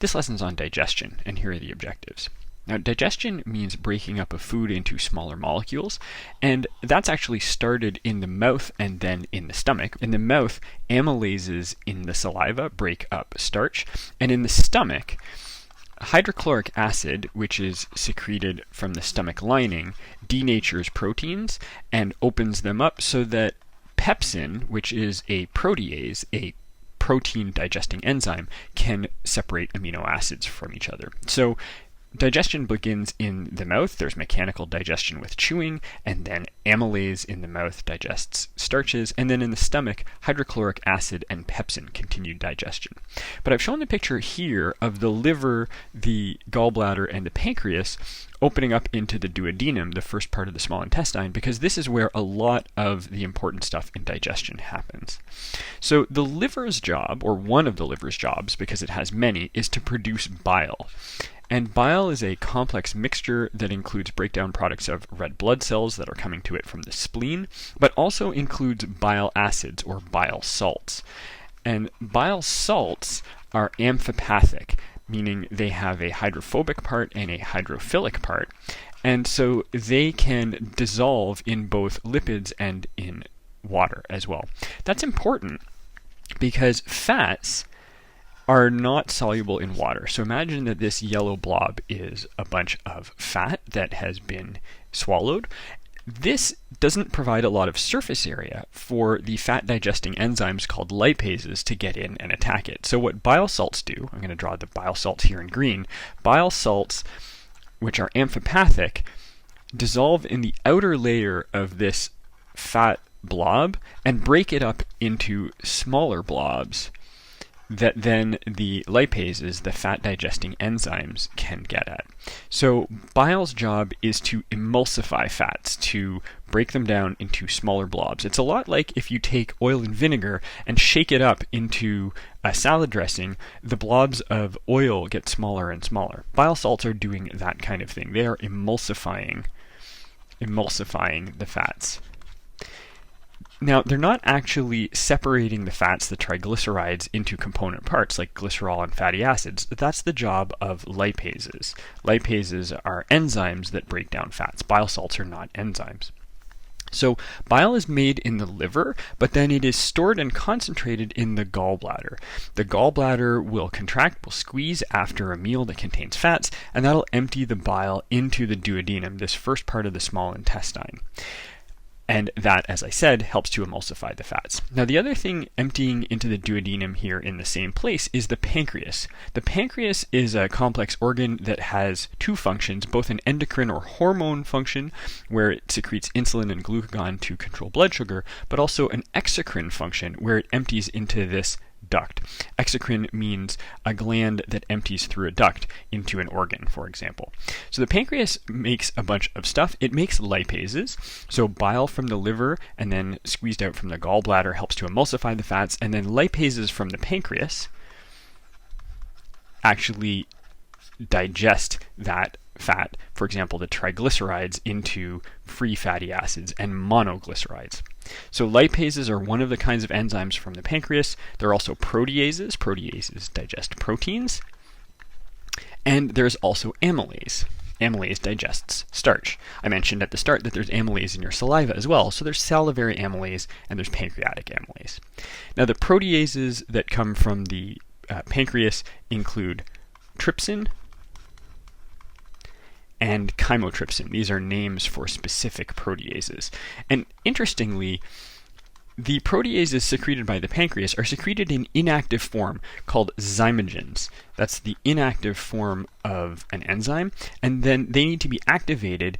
This lesson's on digestion, and here are the objectives. Now, digestion means breaking up a food into smaller molecules, and that's actually started in the mouth and then in the stomach. In the mouth, amylases in the saliva break up starch, and in the stomach, hydrochloric acid, which is secreted from the stomach lining, denatures proteins and opens them up so that pepsin, which is a protease, a protein digesting enzyme, can separate amino acids from each other. So digestion begins in the mouth. There's mechanical digestion with chewing, and then amylase in the mouth digests starches, and then in the stomach, hydrochloric acid and pepsin continue digestion. But I've shown the picture here of the liver, the gallbladder, and the pancreas opening up into the duodenum, the first part of the small intestine, because this is where a lot of the important stuff in digestion happens. So the liver's job, or one of the liver's jobs, because it has many, is to produce bile. And bile is a complex mixture that includes breakdown products of red blood cells that are coming to it from the spleen, but also includes bile acids or bile salts. And bile salts are amphipathic, meaning they have a hydrophobic part and a hydrophilic part. And so they can dissolve in both lipids and in water as well. That's important because fats are not soluble in water. So imagine that this yellow blob is a bunch of fat that has been swallowed. This doesn't provide a lot of surface area for the fat digesting enzymes called lipases to get in and attack it. So what bile salts do, I'm going to draw the bile salts here in green, bile salts, which are amphipathic, dissolve in the outer layer of this fat blob and break it up into smaller blobs that then the lipases, the fat digesting enzymes, can get at. So bile's job is to emulsify fats, to break them down into smaller blobs. It's a lot like if you take oil and vinegar and shake it up into a salad dressing, the blobs of oil get smaller and smaller. Bile salts are doing that kind of thing. They are emulsifying the fats. Now, they're not actually separating the fats, the triglycerides, into component parts like glycerol and fatty acids. That's the job of lipases. Lipases are enzymes that break down fats. Bile salts are not enzymes. So bile is made in the liver, but then it is stored and concentrated in the gallbladder. The gallbladder will contract, will squeeze after a meal that contains fats, and that'll empty the bile into the duodenum, this first part of the small intestine. And that, as I said, helps to emulsify the fats. Now, the other thing emptying into the duodenum here in the same place is the pancreas. The pancreas is a complex organ that has two functions, both an endocrine or hormone function, where it secretes insulin and glucagon to control blood sugar, but also an exocrine function, where it empties into this duct. Exocrine means a gland that empties through a duct into an organ, for example. So the pancreas makes a bunch of stuff. It makes lipases, so bile from the liver and then squeezed out from the gallbladder helps to emulsify the fats, and then lipases from the pancreas actually digest that fat, for example, the triglycerides, into free fatty acids and monoglycerides. So lipases are one of the kinds of enzymes from the pancreas. There are also proteases. Proteases digest proteins. And there's also amylase. Amylase digests starch. I mentioned at the start that there's amylase in your saliva as well. So there's salivary amylase and there's pancreatic amylase. Now the proteases that come from the pancreas include trypsin and chymotrypsin. These are names for specific proteases. And interestingly, the proteases secreted by the pancreas are secreted in inactive form called zymogens. That's the inactive form of an enzyme, and then they need to be activated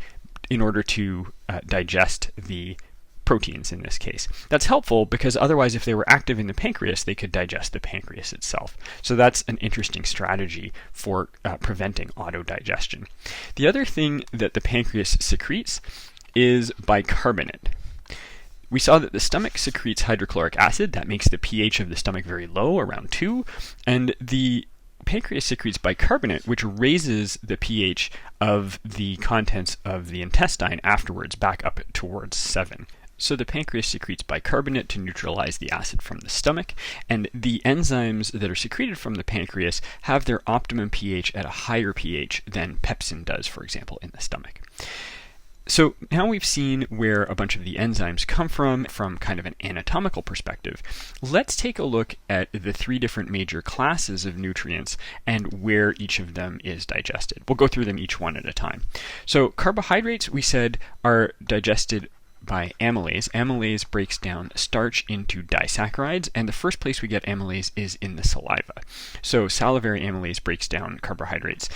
in order to digest the proteins in this case. That's helpful because otherwise if they were active in the pancreas, they could digest the pancreas itself. So that's an interesting strategy for preventing autodigestion. The other thing that the pancreas secretes is bicarbonate. We saw that the stomach secretes hydrochloric acid. That makes the pH of the stomach very low, around 2, and the pancreas secretes bicarbonate, which raises the pH of the contents of the intestine afterwards back up towards 7. So the pancreas secretes bicarbonate to neutralize the acid from the stomach, and the enzymes that are secreted from the pancreas have their optimum pH at a higher pH than pepsin does, for example, in the stomach. So now we've seen where a bunch of the enzymes come from kind of an anatomical perspective. Let's take a look at the three different major classes of nutrients and where each of them is digested. We'll go through them each one at a time. So carbohydrates, we said, are digested by amylase. Amylase breaks down starch into disaccharides, and the first place we get amylase is in the saliva. So salivary amylase breaks down carbohydrates.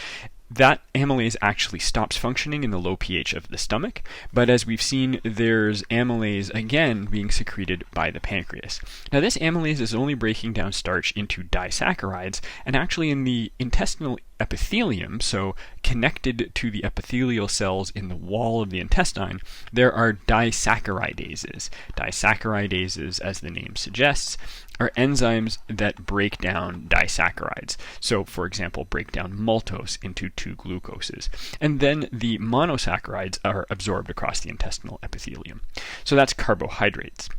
That amylase actually stops functioning in the low pH of the stomach, but as we've seen, there's amylase again being secreted by the pancreas. Now this amylase is only breaking down starch into disaccharides, and actually in the intestinal epithelium, so connected to the epithelial cells in the wall of the intestine, there are disaccharidases. Disaccharidases, as the name suggests, are enzymes that break down disaccharides. So, for example, break down maltose into 2 glucoses. And then the monosaccharides are absorbed across the intestinal epithelium. So that's carbohydrates.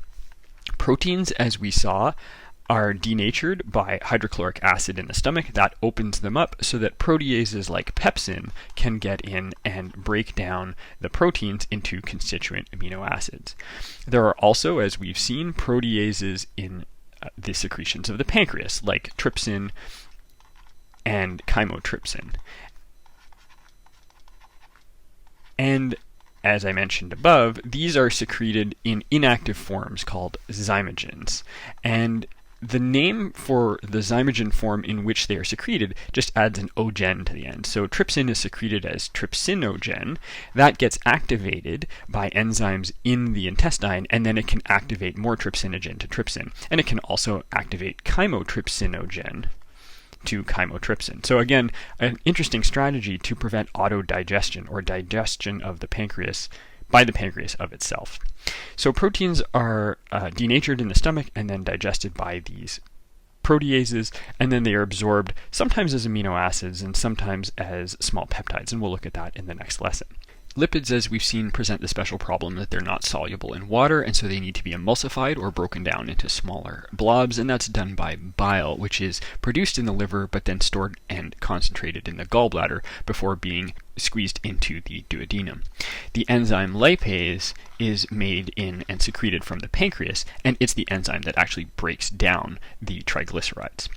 Proteins, as we saw, are denatured by hydrochloric acid in the stomach. That opens them up so that proteases like pepsin can get in and break down the proteins into constituent amino acids. There are also, as we've seen, proteases in the secretions of the pancreas, like trypsin and chymotrypsin. And as I mentioned above, these are secreted in inactive forms called zymogens. And the name for the zymogen form in which they are secreted just adds an ogen to the end. So trypsin is secreted as trypsinogen. That gets activated by enzymes in the intestine, and then it can activate more trypsinogen to trypsin. And it can also activate chymotrypsinogen to chymotrypsin. So again, an interesting strategy to prevent autodigestion or digestion of the pancreas by the pancreas of itself. So proteins are denatured in the stomach and then digested by these proteases, and then they are absorbed sometimes as amino acids and sometimes as small peptides, and we'll look at that in the next lesson. Lipids, as we've seen, present the special problem that they're not soluble in water, and so they need to be emulsified or broken down into smaller blobs, and that's done by bile, which is produced in the liver but then stored and concentrated in the gallbladder before being squeezed into the duodenum. The enzyme lipase is made in and secreted from the pancreas, and it's the enzyme that actually breaks down the triglycerides.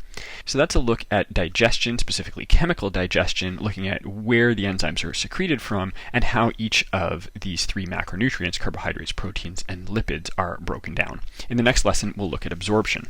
So that's a look at digestion, specifically chemical digestion, looking at where the enzymes are secreted from and how each of these three macronutrients, carbohydrates, proteins, and lipids, are broken down. In the next lesson, we'll look at absorption.